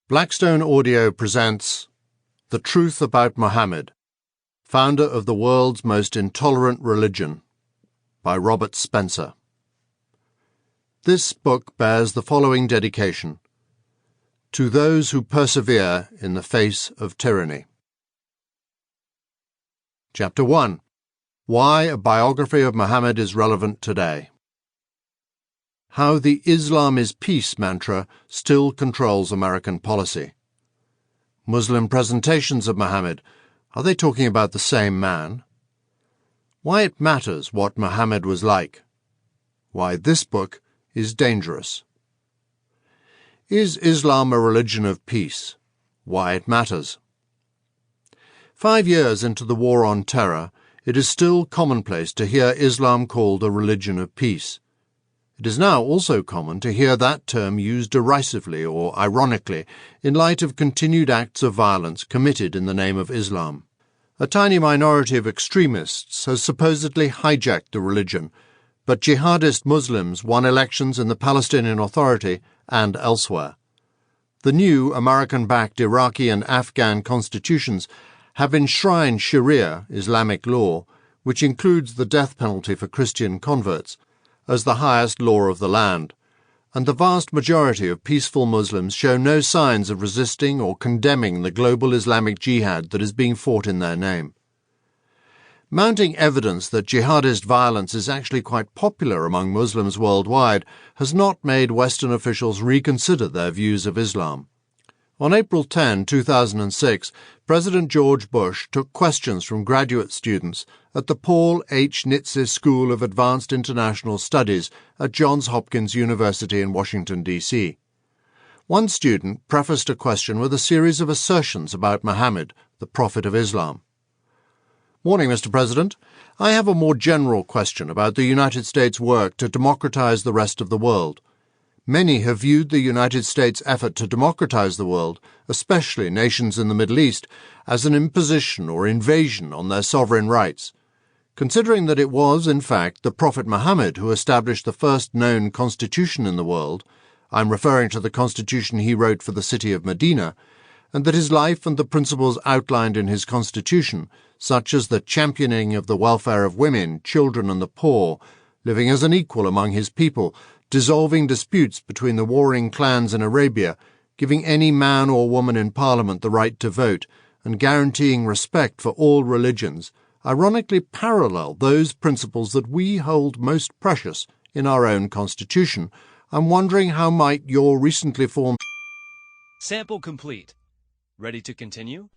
Blackstone Audio presents The Truth About Muhammad, Founder of the World's Most Intolerant Religion, by Robert Spencer. This book bears the following dedication: To those who persevere in the face of tyranny. Chapter 1. Why a biography of Muhammad is relevant today. How the Islam is peace mantra still controls American policy. Muslim presentations of Muhammad, are they talking about the same man? Why it matters what Muhammad was like. Why this book is dangerous. Is Islam a religion of peace? Why it matters. 5 years into the war on terror, it is still commonplace to hear Islam called a religion of peace. It is now also common to hear that term used derisively or ironically in light of continued acts of violence committed in the name of Islam. A tiny minority of extremists has supposedly hijacked the religion, but jihadist Muslims won elections in the Palestinian Authority and elsewhere. The new American-backed Iraqi and Afghan constitutions have enshrined Sharia, Islamic law, which includes the death penalty for Christian converts, as the highest law of the land, and the vast majority of peaceful Muslims show no signs of resisting or condemning the global Islamic jihad that is being fought in their name. Mounting evidence that jihadist violence is actually quite popular among Muslims worldwide has not made Western officials reconsider their views of Islam. On April 10, 2006, President George Bush took questions from graduate students at the Paul H. Nitze School of Advanced International Studies at Johns Hopkins University in Washington, D.C. One student prefaced a question with a series of assertions about Muhammad, the Prophet of Islam. Morning, Mr. President. I have a more general question about the United States' work to democratize the rest of the world. Many have viewed the United States' effort to democratize the world, especially nations in the Middle East, as an imposition or invasion on their sovereign rights. Considering that it was, in fact, the Prophet Muhammad who established the first known constitution in the world, I'm referring to the constitution he wrote for the city of Medina, and that his life and the principles outlined in his constitution, such as the championing of the welfare of women, children and the poor, living as an equal among his people, dissolving disputes between the warring clans in Arabia, giving any man or woman in Parliament the right to vote, and guaranteeing respect for all religions, ironically parallel those principles that we hold most precious in our own constitution. I'm wondering how might your recently formed... Sample complete. Ready to continue?